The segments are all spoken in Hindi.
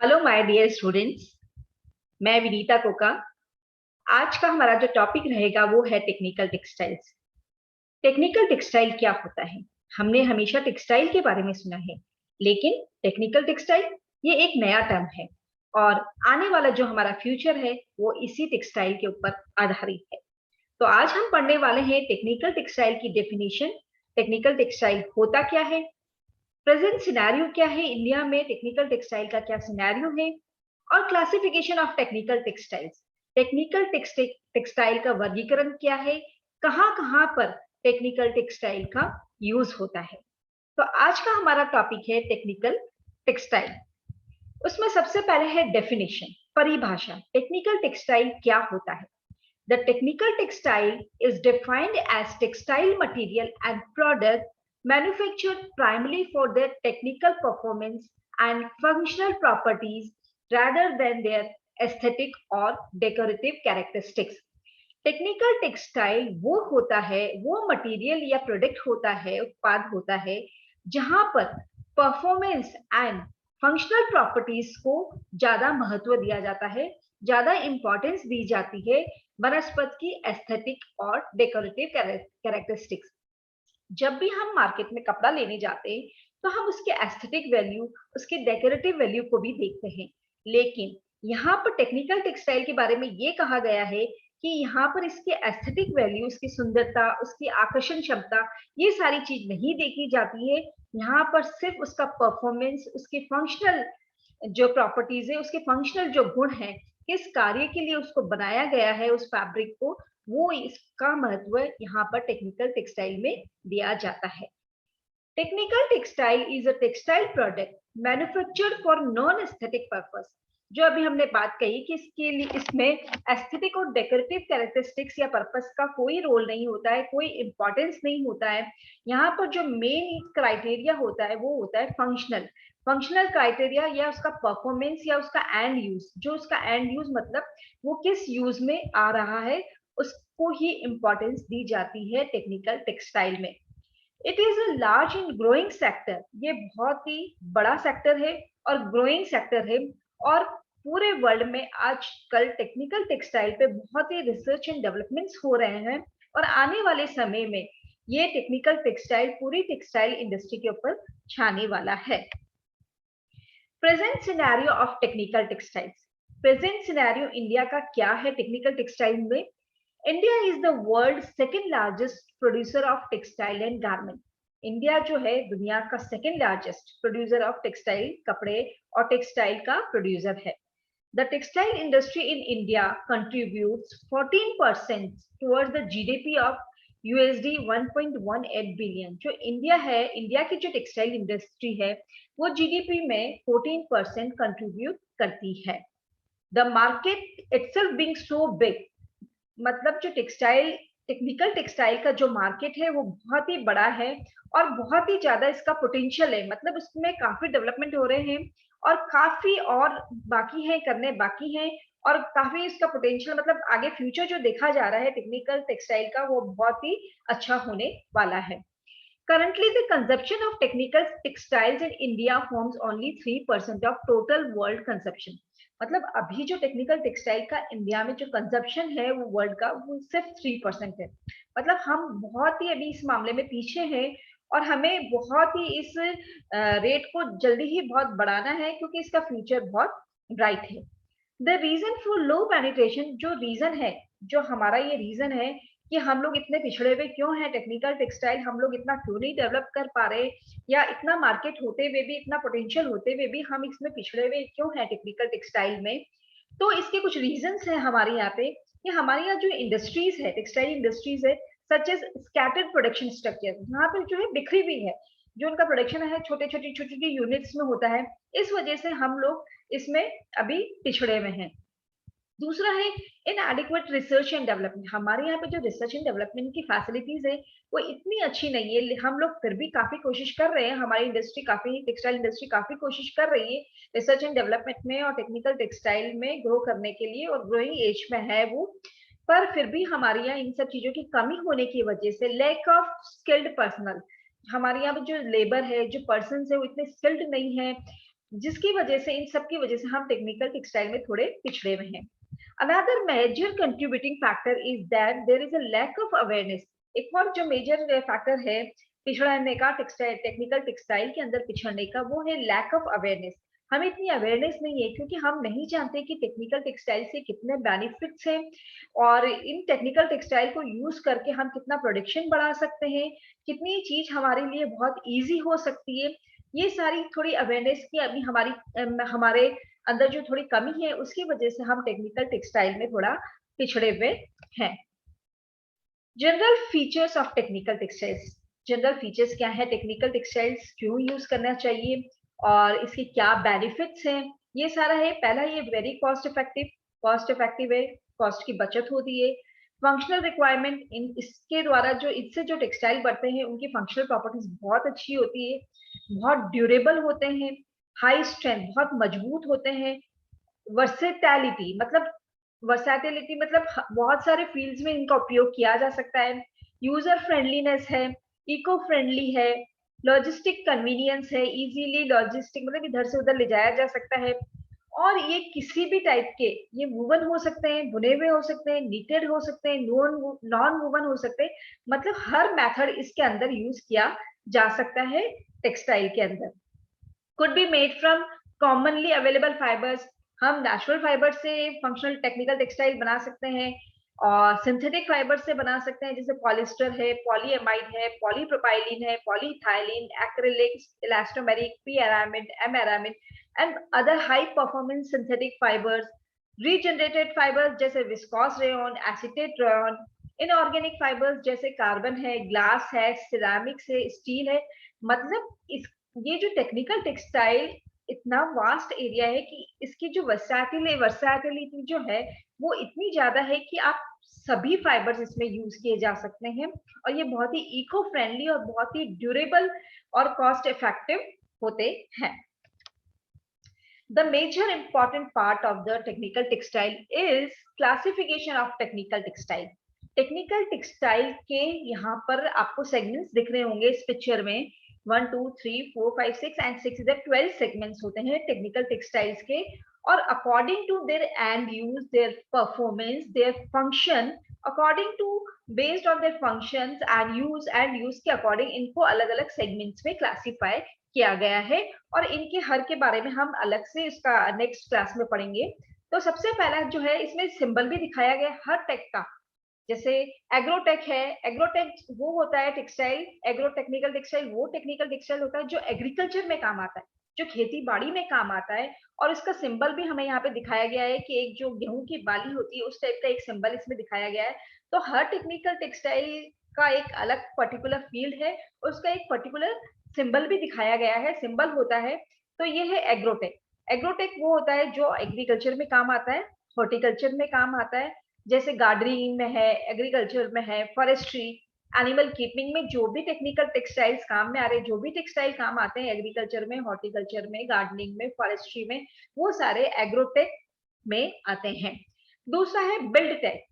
Hello my dear students. मैं विनीता कोका। आज का हमारा जो टॉपिक रहेगा वो है टेक्निकल टेक्सटाइल्स। टेक्निकल टेक्सटाइल क्या होता है? हमने हमेशा टेक्सटाइल के बारे में सुना है, लेकिन टेक्निकल टेक्सटाइल ये एक नया टर्म है और आने वाला जो हमारा फ्यूचर है वो इसी टेक्सटाइल के ऊपर आधारित है। तो आज हम पढ़ने वाले हैं टेक्निकल टेक्सटाइल की डेफिनेशन। टेक्निकल टेक्सटाइल होता क्या है, प्रेजेंट सिनेरियो क्या है, इंडिया में टेक्निकल टेक्सटाइल का क्या सिनेरियो है, और classification of technical textiles. Technical textile का वर्गीकरण क्या है, कहां कहां पर टेक्निकल टेक्सटाइल का यूज होता है। तो आज का हमारा टॉपिक है टेक्निकल टेक्सटाइल। उसमें सबसे पहले है डेफिनेशन, परिभाषा। टेक्निकल टेक्सटाइल क्या होता है? The technical textile is defined as textile material and product manufactured primarily for their technical performance and functional properties rather than their aesthetic or decorative characteristics. Technical textile वो होता है, वो मटेरियल या प्रोडक्ट होता है, उत्पाद होता है जहां पर परफॉर्मेंस एंड फंक्शनल प्रॉपर्टीज को ज्यादा महत्व दिया जाता है, ज्यादा इंपॉर्टेंस दी जाती है वनस्पति की एस्थेटिक और डेकोरेटिव कैरेक्टरिस्टिक्स। जब भी हम मार्केट में कपड़ा लेने जाते हैं तो हम उसके एस्थेटिक वैल्यू, उसके डेकोरेटिव वैल्यू को भी देखते हैं, लेकिन यहाँ पर टेक्निकल टेक्सटाइल के बारे में ये कहा गया है कि यहाँ पर इसके एस्थेटिक वैल्यू, उसकी सुंदरता, उसकी आकर्षण क्षमता, ये सारी चीज नहीं देखी जाती है। यहाँ पर सिर्फ उसका परफॉर्मेंस, उसके फंक्शनल जो प्रॉपर्टीज है, उसके फंक्शनल जो गुण है, किस कार्य के लिए उसको बनाया गया है उस फैब्रिक को, वो इसका महत्व यहाँ पर टेक्निकल टेक्सटाइल में दिया जाता है। Technical textile is a textile product manufactured for non aesthetic purpose. जो अभी हमने बात कही कि इसके लिए इसमें एस्थेटिक और डेकोरेटिव कैरेक्टरिस्टिक्स या पर्पस का कोई रोल नहीं होता है, कोई इंपॉर्टेंस नहीं होता है। यहाँ पर जो मेन क्राइटेरिया होता है वो होता है फंक्शनल। फंक्शनल क्राइटेरिया या उसका परफॉर्मेंस या उसका एंड यूज, जो उसका एंड यूज मतलब वो किस यूज में आ रहा है, उसको ही इंपॉर्टेंस दी जाती है टेक्निकल टेक्सटाइल में। It is a large and growing sector. ये बहुत ही बड़ा सेक्टर है और ग्रोइंग सेक्टर है, और पूरे वर्ल्ड में आजकल टेक्निकल टेक्सटाइल पे बहुत ही रिसर्च एंड डेवलपमेंट्स हो रहे हैं, और आने वाले समय में ये टेक्निकल टेक्सटाइल पूरी टेक्सटाइल इंडस्ट्री के ऊपर छाने वाला है। Present scenario of technical textiles. Present scenario India का क्या है टेक्निकल टेक्सटाइल में? India is the world second largest producer of textile and garment. India जो है दुनिया का second largest producer of textile, कपड़े और टेक्सटाइल का प्रोड्यूसर है। The textile industry in India contributes 14% towards the GDP of USD 1.18 billion. जो इंडिया है, इंडिया की जो टेक्सटाइल इंडस्ट्री है वो जीडीपी में 14% कंट्रीब्यूट करती है। The market itself being so big, मतलब जो टेक्सटाइल, टेक्निकल टेक्सटाइल का जो मार्केट है वो बहुत ही बड़ा है और बहुत ही ज्यादा इसका पोटेंशियल है, मतलब उसमें काफी डेवलपमेंट हो रहे हैं और काफी और बाकी है, करने बाकी हैं, और काफी इसका पोटेंशियल, मतलब आगे फ्यूचर जो देखा जा रहा है टेक्निकल टेक्सटाइल का वो बहुत ही अच्छा होने वाला है। Currently, the consumption of technical textiles in India forms only 3% of total world consumption. मतलब अभी जो टेक्निकल टेक्सटाइल का इंडिया में जो कंजप्शन है वो वर्ल्ड का वो सिर्फ 3% है। मतलब हम बहुत ही अभी इस मामले में पीछे हैं और हमें बहुत ही इस रेट को जल्दी ही बहुत बढ़ाना है, क्योंकि इसका फ्यूचर बहुत ब्राइट है। The reason for low penetration, जो रीजन है, जो हमारा ये रीजन है कि हम लोग इतने पिछड़े हुए क्यों हैं टेक्निकल टेक्सटाइल, हम लोग इतना क्यों नहीं डेवलप कर पा रहे, या इतना मार्केट होते हुए भी, इतना पोटेंशियल होते हुए भी हम इसमें पिछड़े हुए क्यों हैं टेक्निकल टेक्सटाइल में। तो इसके कुछ रीजंस हैं हमारे यहाँ पे, कि हमारे यहाँ जो इंडस्ट्रीज है, टेक्सटाइल इंडस्ट्रीज है, such as scattered production structure, यहाँ पे जो है बिखरी हुई है, जो उनका प्रोडक्शन है छोटे छोटे यूनिट्स में होता है, इस वजह से हम लोग इसमें अभी पिछड़े हुए हैं। दूसरा है इनएडिक्वेट रिसर्च एंड डेवलपमेंट। हमारे यहाँ पे जो रिसर्च एंड डेवलपमेंट की फैसिलिटीज है वो इतनी अच्छी नहीं है। हम लोग फिर भी काफी कोशिश कर रहे हैं, हमारी इंडस्ट्री काफी, टेक्सटाइल इंडस्ट्री काफी कोशिश कर रही है रिसर्च एंड डेवलपमेंट में और टेक्निकल टेक्सटाइल में ग्रो करने के लिए, और ग्रोइंग एज में है वो, पर फिर भी हमारे यहाँ इन सब चीजों की कमी होने की वजह से, लैक ऑफ स्किल्ड पर्सनल, हमारे यहाँ पे जो लेबर है, जो पर्सन है वो इतने स्किल्ड नहीं है, जिसकी वजह से, इन सब की वजह से हम टेक्निकल टेक्सटाइल में थोड़े पिछड़े हुए हैं। Another major contributing factor is that there is a lack of awareness. एक और जो मेजर फैक्टर है पिछड़ने का, टेक्सटाइल टेक्निकल टेक्सटाइल के अंदर पिछड़ने का, वो है लैक ऑफ अवेयरनेस। हमें इतनी अवेयरनेस नहीं है क्योंकि हम नहीं जानते कि टेक्निकल टेक्सटाइल से कितने बेनिफिट्स हैं और इन टेक्निकल टेक्सटाइल को यूज करके हम कितना प्रोडक्शन बढ़ा सकते हैं, कितनी चीज हमारे लिए बहुत इजी हो सकती है। ये सारी थोड़ी अवेयरनेस की अभी हमारे अंदर जो थोड़ी कमी है, उसकी वजह से हम टेक्निकल टेक्सटाइल में थोड़ा पिछड़े हुए हैं। General features of technical textiles. General features क्या है, टेक्निकल टेक्सटाइल्स क्यों यूज करना चाहिए और इसके क्या बेनिफिट्स हैं, ये सारा है। पहला, ये वेरी कॉस्ट इफेक्टिव है, कॉस्ट की बचत होती है। फंक्शनल रिक्वायरमेंट, इन इसके द्वारा जो इससे जो टेक्सटाइल बनते हैं उनकी फंक्शनल प्रॉपर्टीज बहुत अच्छी होती है, बहुत ड्यूरेबल होते हैं, हाई स्ट्रेंथ, बहुत मजबूत होते हैं। वर्सेटैलिटी मतलब बहुत सारे फील्ड्स में इनका उपयोग किया जा सकता है। यूजर फ्रेंडलीनेस है, इको फ्रेंडली है, लॉजिस्टिक कन्वीनियंस है, इजीली लॉजिस्टिक मतलब इधर से उधर ले जाया जा सकता है। और ये किसी भी टाइप के, ये वुवन हो सकते हैं, बुने हुए हो सकते हैं, नीटेड हो सकते हैं, नॉन वुवन हो सकते हैं, मतलब हर मेथड इसके अंदर यूज किया जा सकता है टेक्सटाइल के अंदर। Could be made from commonly available fibres, हम नेचुरल फाइबर से फंक्शनल टेक्निकल टेक्सटाइल बना सकते हैं और सिंथेटिक फाइबर से बना सकते हैं, जैसे पॉलिस्टर है, पॉलीएमाइड है, पॉलीप्रोपाइलिन है, polyethylene, acrylic, elastomeric, p aramid, m aramid and other high performance synthetic fibres. Regenerated fibres जैसे viscose rayon, acetate rayon, inorganic fibres जैसे कार्बन है, ग्लास है, सिरेमिक्स है, स्टील है। मतलब इस ये जो टेक्निकल टेक्सटाइल इतना वास्ट एरिया है कि इसकी जो वर्सैटिलिटी जो है वो इतनी ज्यादा है कि आप सभी फाइबर्स इसमें यूज किए जा सकते हैं और ये बहुत ही इको फ्रेंडली और बहुत ही ड्यूरेबल और कॉस्ट इफेक्टिव होते हैं। The major important part of the technical textile is classification of technical textile. Technical textile के यहाँ पर आपको सेगमेंट्स दिख रहे होंगे इस पिक्चर में, 1 2 3 4 5 6 एंड 6 इधर 12 सेगमेंट्स होते हैं टेक्निकल टेक्सटाइल्स के। और according to their end use, their performance, their function, according to based on their functions and use के अकॉर्डिंग इनको अलग अलग सेगमेंट्स में क्लासिफाई किया गया है और इनके हर के बारे में हम अलग से इसका नेक्स्ट क्लास में पढ़ेंगे। तो सबसे पहला जो है, इसमें सिंबल भी दिखाया गया हर टेक का। जैसे एग्रोटेक है, एग्रोटेक वो होता है टेक्सटाइल, एग्रो टेक्निकल टेक्सटाइल वो टेक्निकल टेक्सटाइल होता है जो एग्रीकल्चर में काम आता है, जो खेती बाड़ी में काम आता है। और इसका सिंबल भी हमें यहाँ पे दिखाया गया है कि एक जो गेहूं की बाली होती है उस टाइप का एक सिंबल इसमें दिखाया गया है। तो हर टेक्निकल टेक्सटाइल का एक अलग पर्टिकुलर फील्ड है, उसका एक पर्टिकुलर सिंबल भी दिखाया गया है, सिंबल होता है। तो ये है एग्रोटेक। एग्रोटेक वो होता है जो एग्रीकल्चर में काम आता है, हॉर्टिकल्चर में काम आता है, जैसे गार्डनिंग में है, एग्रीकल्चर में है, फॉरेस्ट्री, एनिमल कीपिंग में जो भी टेक्निकल टेक्सटाइल्स काम में आ रहे हैं, जो भी टेक्सटाइल काम आते हैं एग्रीकल्चर में, हॉर्टिकल्चर में, गार्डनिंग में, फॉरेस्ट्री में, वो सारे एग्रोटेक में आते हैं। दूसरा है build tech.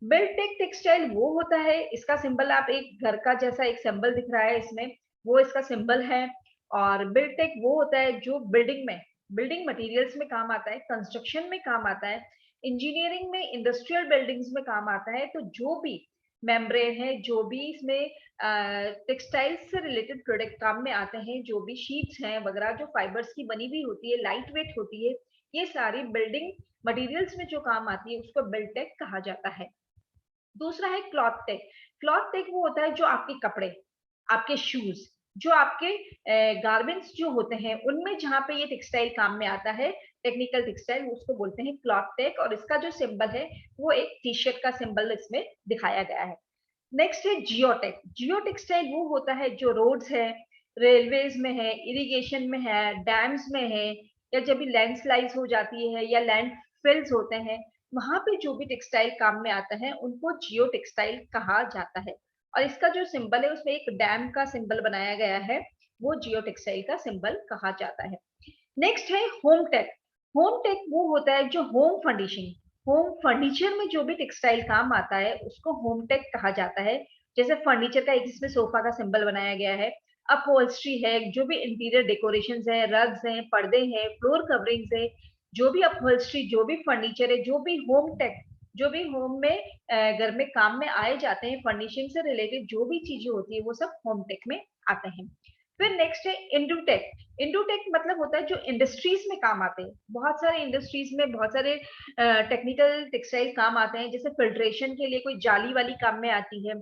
Build tech textile वो होता है, इसका सिंबल आप एक घर का जैसा एक सिंबल दिख रहा है इसमें, वो इसका सिंबल है। और बिल्ड टेक वो होता है जो बिल्डिंग मटेरियल्स में काम आता है, कंस्ट्रक्शन में काम आता है, इंजीनियरिंग में, इंडस्ट्रियल बिल्डिंग्स में काम आता है। तो जो भी मेम्ब्रेन है, जो भी इसमें टेक्सटाइल्स से रिलेटेड प्रोडक्ट काम में आते हैं, जो भी शीट्स हैं वगैरह जो फाइबर्स की बनी हुई होती है, लाइट वेट होती है, ये सारी बिल्डिंग मटेरियल्स में जो काम आती है उसको बिल्ड टेक कहा जाता है। दूसरा है क्लॉथ टेक। क्लॉथ टेक वो होता है जो आपके कपड़े, आपके शूज, जो आपके गारमेंट्स जो होते हैं उनमें जहां पे ये टेक्सटाइल काम में आता है, टेक्निकल टेक्सटाइल, उसको बोलते हैं क्लॉथ टेक। और इसका जो सिंबल है वो एक टी शर्ट का सिंबल इसमें दिखाया गया है। नेक्स्ट है जियोटेक। जियो टेक्सटाइल वो होता है जो रोड्स है, रेलवेज में है, इरिगेशन में है, डैम्स में है, या जब भी लैंडस्लाइड हो जाती है या लैंड फिल्स होते हैं, वहां पे जो भी टेक्सटाइल काम में आता है उनको जियो टेक्सटाइल कहा जाता है। और इसका जो सिंबल है उसमें एक डैम का सिंबल बनाया गया है, वो जियो टेक्सटाइल का सिंबल कहा जाता है। नेक्स्ट है होम टेक। होम टेक वो होता है जो होम फर्निशिंग, होम फर्नीचर में जो भी टेक्सटाइल काम आता है उसको होम टेक कहा जाता है। जैसे फर्नीचर का एक इसमें सोफा का सिंबल बनाया गया है, अपहोल्स्ट्री है, जो भी इंटीरियर डेकोरेशंस है, रग्स हैं, पर्दे हैं, फ्लोर कवरिंग्स है, जो भी अपहोल्स्ट्री, जो भी फर्नीचर है, जो भी होम टेक, जो भी होम में घर में काम में आए जाते हैं, फर्निशिंग से रिलेटेड जो भी चीजें होती है वो सब होम टेक में आते हैं। फिर नेक्स्ट है इंडूटेक। इंडूटेक मतलब होता है जो इंडस्ट्रीज में काम आते हैं। बहुत सारे इंडस्ट्रीज में बहुत सारे टेक्निकल टेक्सटाइल काम आते हैं, जैसे फिल्ट्रेशन के लिए कोई जाली वाली काम में आती है,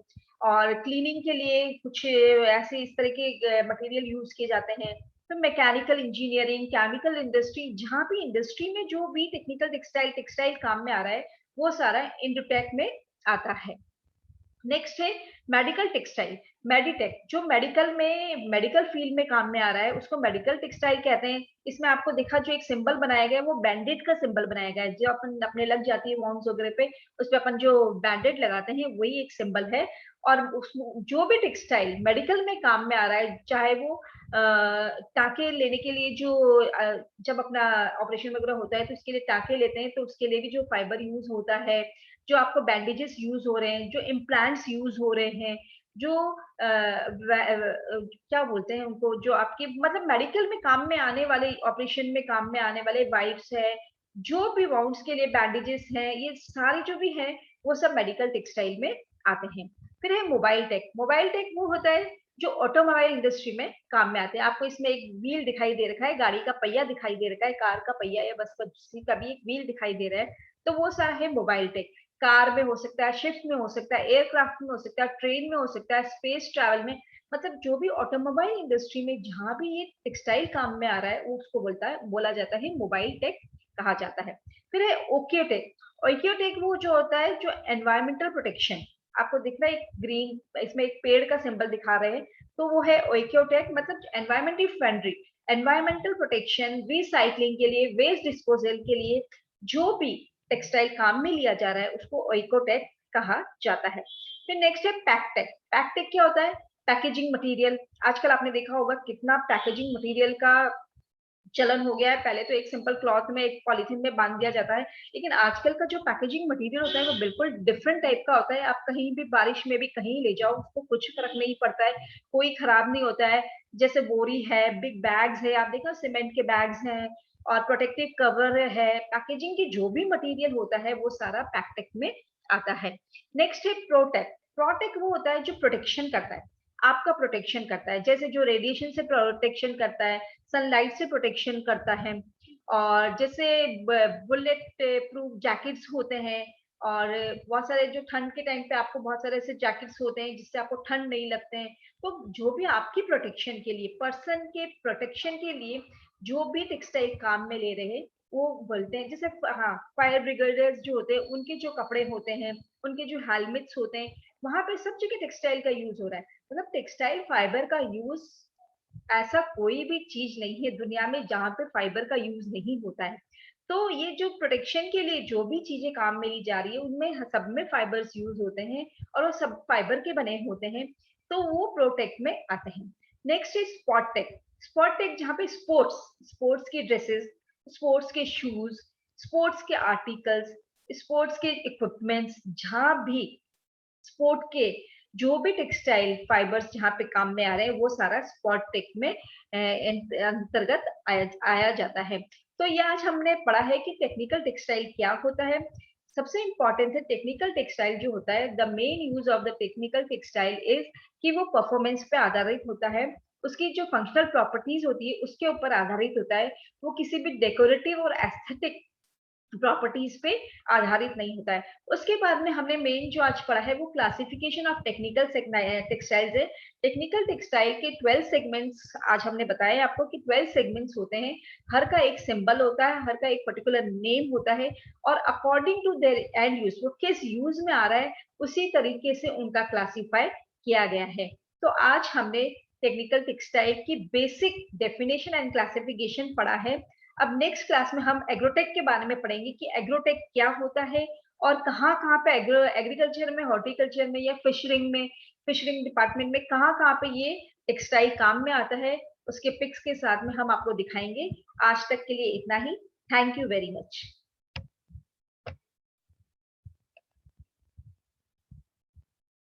और क्लीनिंग के लिए कुछ ऐसे इस तरह के मटेरियल यूज किए जाते हैं। तो मैकेनिकल इंजीनियरिंग, केमिकल इंडस्ट्री, जहां भी इंडस्ट्री में जो भी टेक्निकल टेक्सटाइल काम में आ रहा है वो सारा इंडोटेक में आता है। नेक्स्ट है मेडिकल टेक्सटाइल, मेडिटेक, जो मेडिकल फील्ड में काम में आ रहा है उसको मेडिकल टेक्सटाइल कहते हैं। इसमें आपको दिखा जो एक सिंबल बनाया गया है वो बैंडेड का सिंबल बनाया गया है, जो अपन अपने लग जाती है वॉन्स वगैरह पे, उस पे अपन जो बैंडेड लगाते हैं वही एक सिंबल है। और जो भी टेक्सटाइल मेडिकल में काम में आ रहा है, चाहे वो टाके लेने के लिए जो जब अपना ऑपरेशन वगैरह होता है तो उसके लिए टाके लेते हैं, तो उसके लिए भी जो फाइबर यूज होता है, जो आपको बैंडेजेस यूज हो रहे हैं, जो इम्प्लांट्स यूज हो रहे हैं, जो क्या बोलते हैं उनको, जो आपके मतलब मेडिकल में काम में आने वाले, ऑपरेशन में काम में आने वाले वाइप्स है, जो भी वाउंड्स के लिए बैंडेजेस हैं, ये सारे जो भी हैं वो सब मेडिकल टेक्सटाइल में आते हैं। फिर है मोबाइल टेक। मोबाइल टेक वो होता है जो ऑटोमोबाइल इंडस्ट्री में काम में आते हैं। आपको इसमें एक व्हील दिखाई दे रखा है, गाड़ी का पहिया दिखाई दे रखा है, कार का पहिया या बस का भी एक व्हील दिखाई दे रहा है, तो वो सारा है मोबाइल टेक। कार में हो सकता है, शिप में हो सकता है, एयरक्राफ्ट में हो सकता है, ट्रेन में हो सकता है, स्पेस ट्रैवल में, मतलब जो भी ऑटोमोबाइल इंडस्ट्री में जहां भी ये टेक्सटाइल काम में आ रहा है वो उसको बोला जाता है मोबाइल टेक कहा जाता है। फिर है ओक्योटेक। ओक्योटेक वो जो होता है जो एनवायरमेंटल प्रोटेक्शन, आपको दिख रहा है एक ग्रीन, इसमें एक पेड़ का सिंबल दिखा रहे हैं, तो वो है ओक्योटेक, मतलब environmentally friendly, environmental protection, recycling के लिए, वेस्ट डिस्पोजल के लिए जो भी टेक्सटाइल काम में लिया जा रहा है उसको ओइकोटेक कहा जाता है। फिर नेक्स्ट है पैकटेक। पैकटेक क्या होता है? Packaging material. आजकल आपने देखा होगा कितना पैकेजिंग मटेरियल का चलन हो गया है। पहले तो एक सिंपल क्लॉथ में, एक पॉलिथीन में बांध दिया जाता है, लेकिन आजकल का जो पैकेजिंग मटेरियल होता है वो बिल्कुल डिफरेंट टाइप का होता है। आप कहीं भी बारिश में भी कहीं ले जाओ उसको कुछ फर्क नहीं पड़ता है, कोई खराब नहीं होता है। जैसे बोरी है, बिग बैग्स है, आप देखो सीमेंट के बैग्स हैं, और प्रोटेक्टिव कवर है, पैकेजिंग की जो भी मटेरियल होता है वो सारा पैकटेक में आता है। नेक्स्ट है प्रोटेक। प्रोटेक वो होता है जो प्रोटेक्शन करता है, आपका प्रोटेक्शन करता है, जैसे जो रेडिएशन से प्रोटेक्शन करता है, सनलाइट से प्रोटेक्शन करता है, और जैसे बुलेट प्रूफ जैकेट्स होते हैं, और बहुत सारे जो ठंड के टाइम पे आपको बहुत सारे ऐसे जैकेट्स होते हैं जिससे आपको ठंड नहीं लगते हैं। तो जो भी आपकी प्रोटेक्शन के लिए, पर्सन के प्रोटेक्शन के लिए जो भी टेक्सटाइल काम में ले रहे हैं वो बोलते हैं। जैसे हाँ, फायर ब्रिगेडर्स जो होते हैं उनके जो कपड़े होते हैं, उनके जो हेलमेट्स होते हैं, वहां पे सब जगह टेक्सटाइल का यूज हो रहा है। मतलब टेक्सटाइल फाइबर का यूज, ऐसा कोई भी चीज नहीं है दुनिया में जहां पे फाइबर का यूज नहीं होता है। तो ये जो प्रोटेक्शन के लिए जो भी चीजें काम में ली जा रही है उनमें सब में फाइबर्स यूज होते हैं, और वो सब फाइबर के बने होते हैं, तो वो प्रोटेक्ट में आते हैं। Next is spot tech. Spot tech जहाँ पे स्पोर्ट्स, स्पोर्ट्स के ड्रेसेस, स्पोर्ट्स के शूज, स्पोर्ट्स के आर्टिकल्स, स्पोर्ट्स के इक्विपमेंट्स, जहां भी स्पोर्ट के जो भी टेक्सटाइल फाइबर्स जहाँ पे काम में आ रहे हैं वो सारा स्पॉट टेक में अंतर्गत आया जाता है। तो ये आज हमने पढ़ा है कि टेक्निकल टेक्सटाइल क्या होता है। सबसे इंपॉर्टेंट है टेक्निकल टेक्सटाइल जो होता है, the main use of the technical textile is कि वो परफॉर्मेंस पे आधारित होता है, उसकी जो फंक्शनल प्रॉपर्टीज होती है उसके ऊपर आधारित होता है, वो किसी भी डेकोरेटिव और एस्थेटिक प्रॉपर्टीज पे आधारित नहीं होता है। उसके बाद में हमने मेन जो आज पढ़ा है वो क्लासिफिकेशन ऑफ टेक्निकल टेक्सटाइल्स है। टेक्निकल टेक्सटाइल के 12 सेगमेंट्स आज हमने बताया आपको कि 12 सेगमेंट्स होते हैं, हर का एक सिंबल होता है, हर का एक पर्टिकुलर नेम होता है, और according to their end use, वो किस यूज में आ रहा है उसी तरीके से उनका क्लासिफाई किया गया है। तो आज हमने टेक्निकल टेक्सटाइल की बेसिक डेफिनेशन एंड क्लासिफिकेशन पढ़ा है। अब नेक्स्ट क्लास में हम एग्रोटेक के बारे में पढ़ेंगे कि एग्रोटेक क्या होता है, और कहाँ कहाँ पे एग्रीकल्चर में, हॉर्टिकल्चर में, या फिशरिंग में, फिशरिंग डिपार्टमेंट में कहाँ कहाँ पे ये टेक्सटाइल काम में आता है, उसके पिक्स के साथ में हम आपको दिखाएंगे। आज तक के लिए इतना ही। Thank you very much.